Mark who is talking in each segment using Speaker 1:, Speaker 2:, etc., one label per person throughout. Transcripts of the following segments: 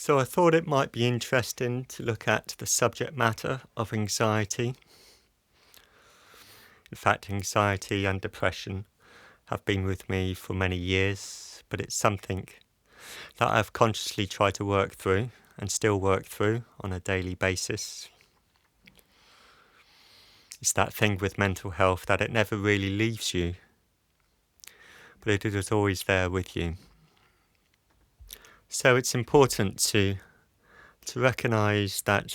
Speaker 1: So I thought it might be interesting to look at the subject matter of anxiety. In fact, anxiety and depression have been with me for many years, but it's something that I've consciously tried to work through and still work through on a daily basis. It's that thing with mental health that it never really leaves you, but it is always there with you. So it's important to recognise that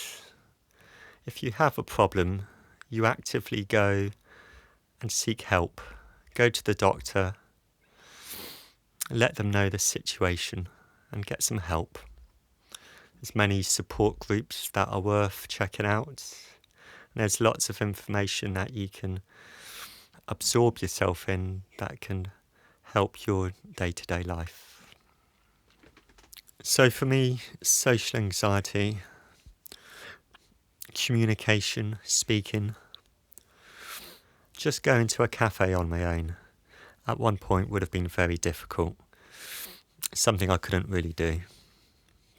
Speaker 1: if you have a problem, you actively go and seek help. Go to the doctor, let them know the situation and get some help. There's many support groups that are worth checking out. And there's lots of information that you can absorb yourself in that can help your day-to-day life. So for me, social anxiety, communication, speaking, just going to a cafe on my own at one point would have been very difficult. Something I couldn't really do.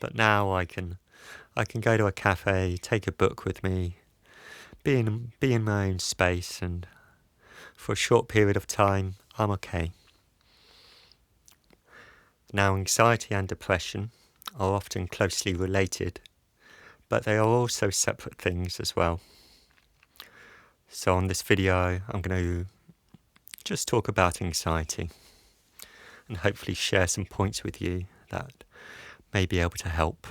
Speaker 1: But now I can go to a cafe, take a book with me, be in my own space, and for a short period of time, I'm okay. Now, anxiety and depression are often closely related, but they are also separate things as well. So on this video, I'm going to just talk about anxiety and hopefully share some points with you that may be able to help.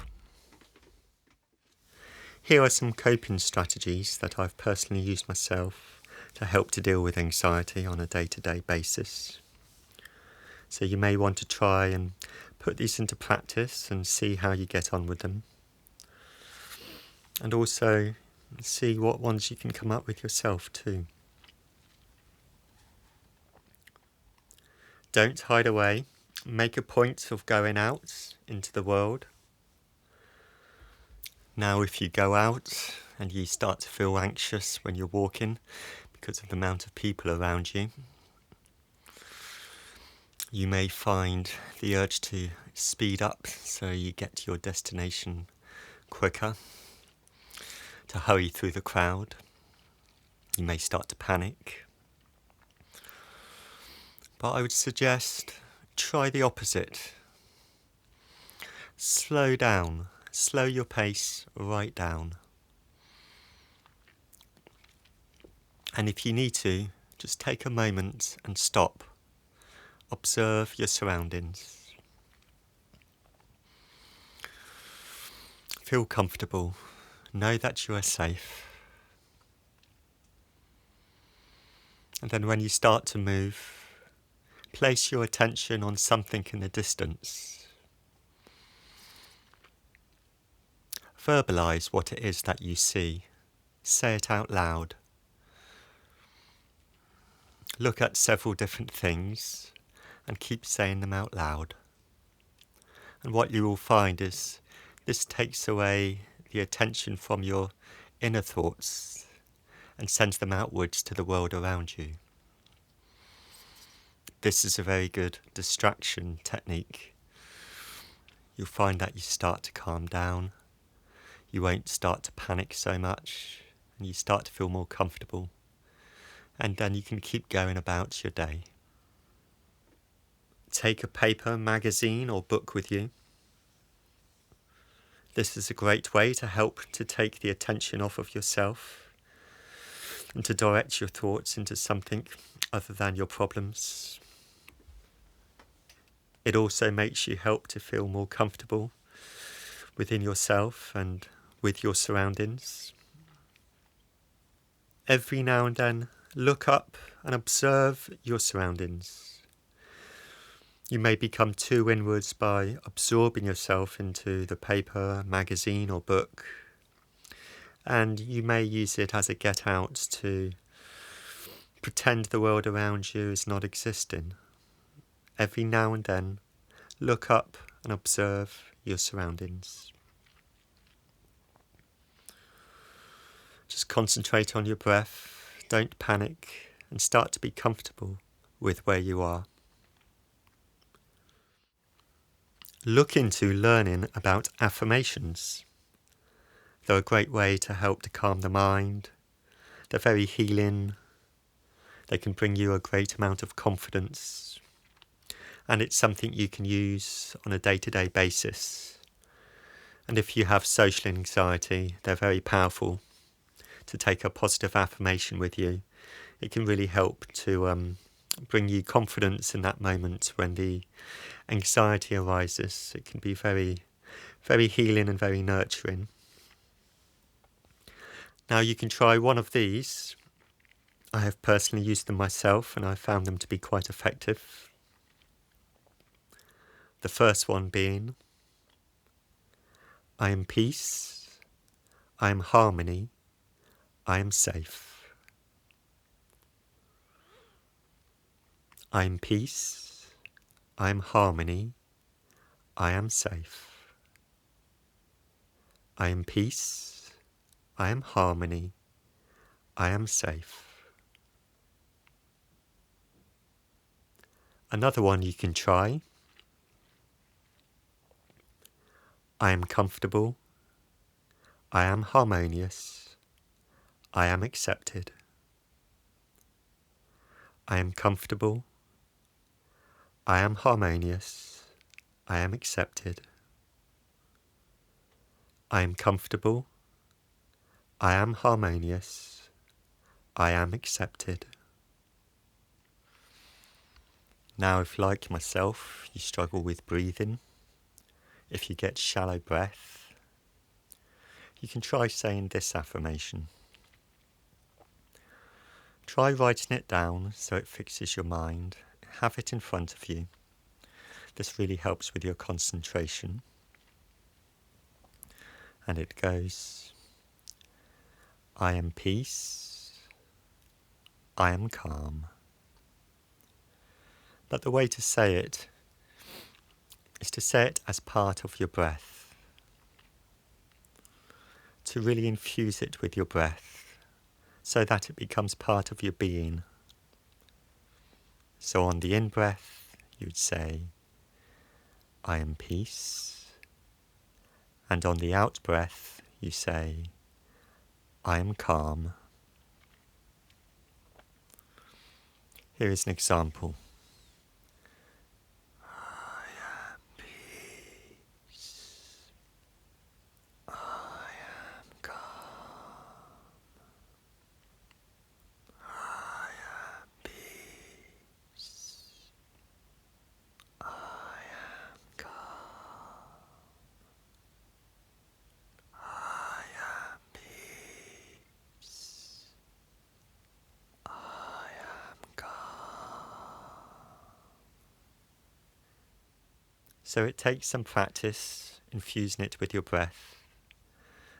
Speaker 1: Here are some coping strategies that I've personally used myself to help to deal with anxiety on a day-to-day basis. So you may want to try and put these into practice and see how you get on with them. And also see what ones you can come up with yourself too. Don't hide away. Make a point of going out into the world. Now if you go out and you start to feel anxious when you're walking because of the amount of people around you, you may find the urge to speed up so you get to your destination quicker, to hurry through the crowd. You may start to panic. But I would suggest try the opposite. Slow down. Slow your pace right down. And if you need to, just take a moment and stop. Observe your surroundings. Feel comfortable. Know that you are safe. And then when you start to move, place your attention on something in the distance. Verbalize what it is that you see. Say it out loud. Look at several different things and keep saying them out loud. And what you will find is this takes away the attention from your inner thoughts and sends them outwards to the world around you. This is a very good distraction technique. You'll find that you start to calm down. You won't start to panic so much, and you start to feel more comfortable. And then you can keep going about your day. Take a paper, magazine, or book with you. This is a great way to help to take the attention off of yourself and to direct your thoughts into something other than your problems. It also makes you help to feel more comfortable within yourself and with your surroundings. Every now and then, look up and observe your surroundings. You may become too inwards by absorbing yourself into the paper, magazine or book, and you may use it as a get-out to pretend the world around you is not existing. Every now and then, look up and observe your surroundings. Just concentrate on your breath, don't panic, and start to be comfortable with where you are. look into learning about affirmations. They're a great way to help to calm the mind. They're very healing. They can bring you a great amount of confidence. And it's something you can use on a day-to-day basis. And if you have social anxiety, they're very powerful. To take a positive affirmation with you, it can really help to bring you confidence in that moment when the anxiety arises. It can be very, very healing and very nurturing. Now you can try one of these. I have personally used them myself and I found them to be quite effective. The first one being, I am peace, I am harmony, I am safe. I am peace, I am harmony, I am safe. I am peace, I am harmony, I am safe. Another one you can try. I am comfortable, I am harmonious, I am accepted. I am comfortable, I am harmonious, I am accepted. I am comfortable, I am harmonious, I am accepted. Now if, like myself, you struggle with breathing, if you get shallow breath, you can try saying this affirmation. Try writing it down so it fixes your mind. Have it in front of you. This really helps with your concentration. And it goes, I am peace, I am calm. But the way to say it is to say it as part of your breath. To really infuse it with your breath so that it becomes part of your being. So on the in-breath, you'd say, I am peace. And on the out-breath, you say, I am calm. Here is an example. I am peace. I am calm. I am peace. I am calm. I am peace. I am calm. So it takes some practice infusing it with your breath.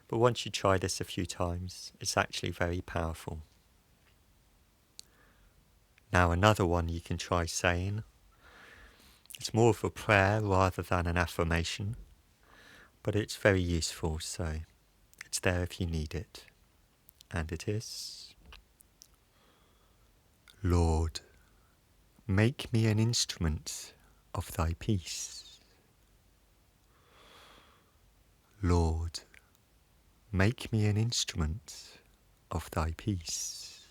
Speaker 1: But once you try this a few times, it's actually very powerful. Now another one you can try saying. It's more of a prayer rather than an affirmation, but it's very useful, so it's there if you need it. And it is, Lord, make me an instrument of thy peace. Lord, make me an instrument of thy peace.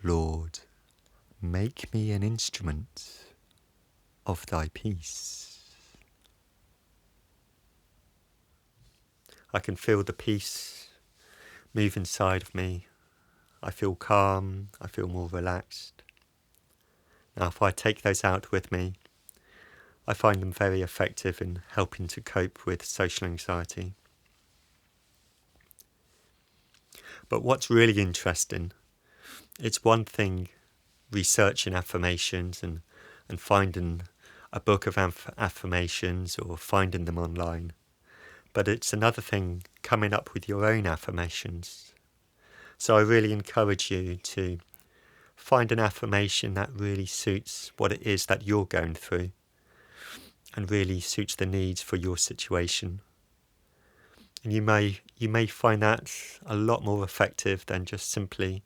Speaker 1: Lord, make me an instrument of thy peace. I can feel the peace move inside of me. I feel calm, I feel more relaxed. Now if I take those out with me, I find them very effective in helping to cope with social anxiety. But what's really interesting, it's one thing researching affirmations and finding a book of affirmations or finding them online. But it's another thing coming up with your own affirmations. So I really encourage you to find an affirmation that really suits what it is that you're going through and really suits the needs for your situation. And you may find that a lot more effective than just simply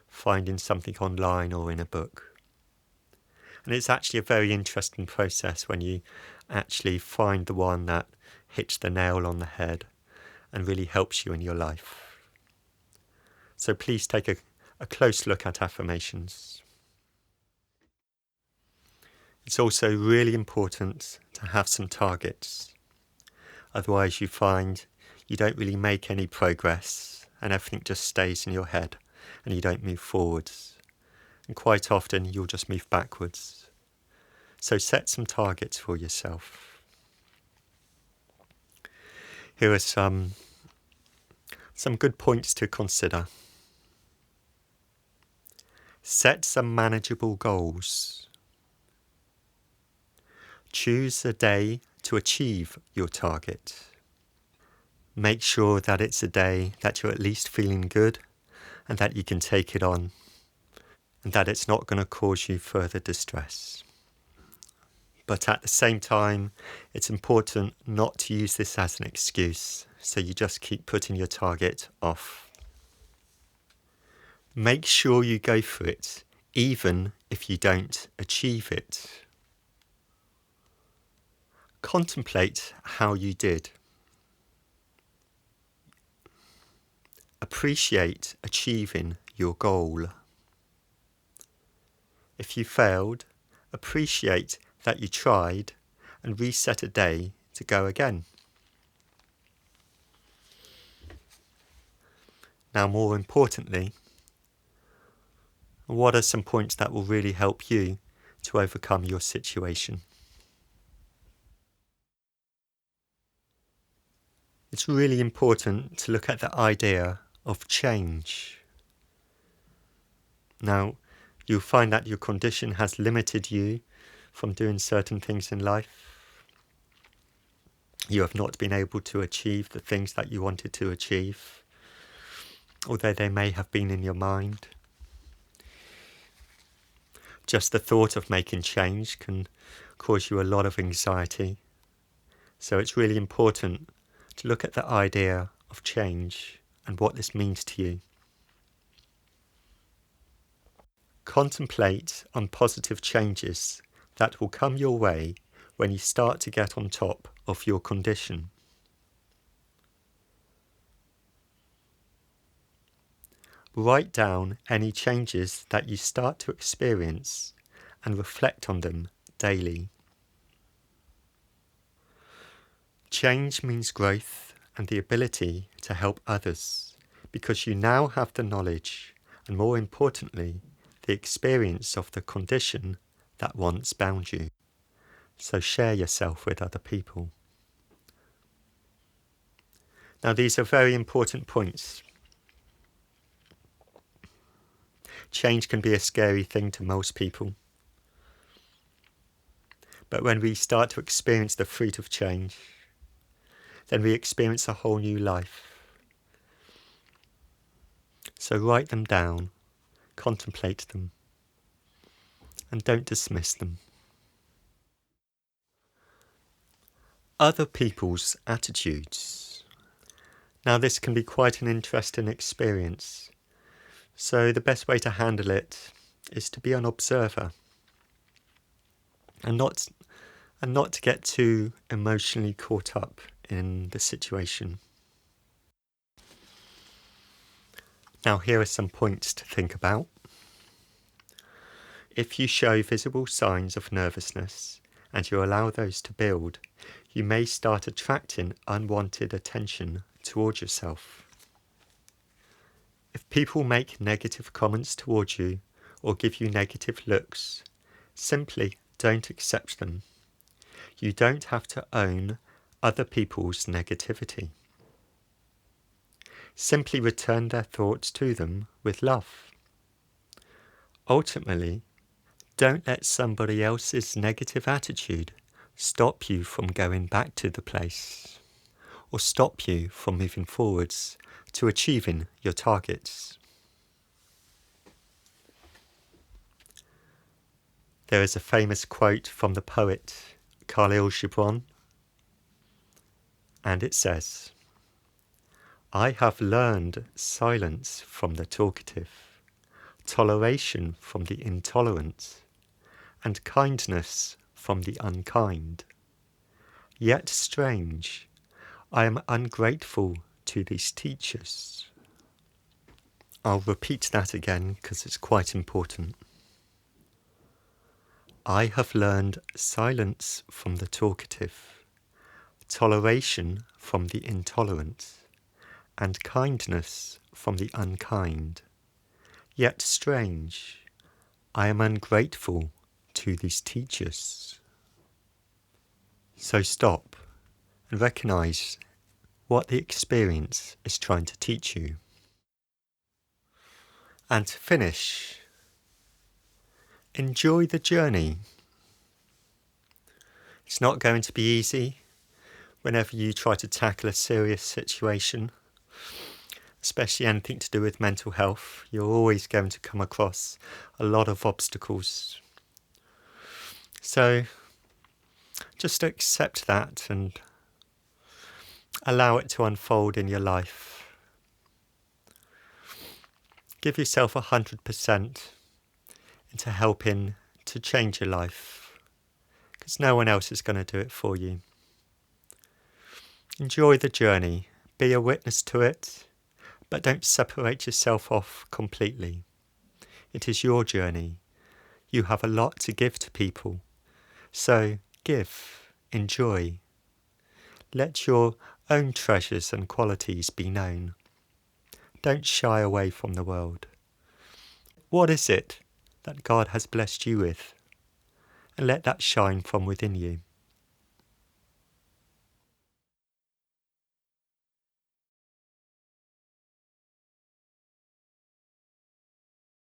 Speaker 1: finding something online or in a book. And it's actually a very interesting process when you actually find the one that hits the nail on the head and really helps you in your life. So please take a close look at affirmations. It's also really important to have some targets. Otherwise you find you don't really make any progress and everything just stays in your head and you don't move forwards. And quite often you'll just move backwards. So set some targets for yourself. Here are some good points to consider. Set some manageable goals. Choose a day to achieve your target. Make sure that it's a day that you're at least feeling good and that you can take it on and that it's not going to cause you further distress. But at the same time, it's important not to use this as an excuse, so you just keep putting your target off. Make sure you go for it, even if you don't achieve it. Contemplate how you did. Appreciate achieving your goal. If you failed, appreciate that you tried and reset a day to go again. Now, more importantly, what are some points that will really help you to overcome your situation? It's really important to look at the idea of change. Now, you'll find that your condition has limited you from doing certain things in life. You have not been able to achieve the things that you wanted to achieve, although they may have been in your mind. Just the thought of making change can cause you a lot of anxiety. So it's really important to look at the idea of change and what this means to you. Contemplate on positive changes that will come your way when you start to get on top of your condition. Write down any changes that you start to experience and reflect on them daily. Change means growth and the ability to help others because you now have the knowledge and, more importantly, the experience of the condition that once bound you. So share yourself with other people. Now, these are very important points. Change can be a scary thing to most people. But when we start to experience the fruit of change, then we experience a whole new life. So write them down, contemplate them, and don't dismiss them. Other people's attitudes. Now, this can be quite an interesting experience. So the best way to handle it is to be an observer and not to get too emotionally caught up in the situation. Now, here are some points to think about. If you show visible signs of nervousness and you allow those to build, you may start attracting unwanted attention towards yourself. If people make negative comments towards you or give you negative looks, simply don't accept them. You don't have to own other people's negativity. Simply return their thoughts to them with love. Ultimately, don't let somebody else's negative attitude stop you from going back to the place or stop you from moving forwards to achieving your targets. There is a famous quote from the poet Khalil Gibran, and it says, "I have learned silence from the talkative, toleration from the intolerant, and kindness from the unkind. Yet strange, I am ungrateful to these teachers. I'll repeat that again because it's quite important. I have learned silence from the talkative, toleration from the intolerant, and kindness from the unkind. Yet strange, I am ungrateful to these teachers. So stop and recognize what the experience is trying to teach you. And to finish, enjoy the journey. It's not going to be easy whenever you try to tackle a serious situation, especially anything to do with mental health. You're always going to come across a lot of obstacles. So just accept that and allow it to unfold in your life. Give yourself 100% into helping to change your life, because no one else is going to do it for you. Enjoy the journey, be a witness to it, but don't separate yourself off completely. It is your journey. You have a lot to give to people. So give, enjoy. Let your own treasures and qualities be known. Don't shy away from the world. What is it that God has blessed you with? And let that shine from within you.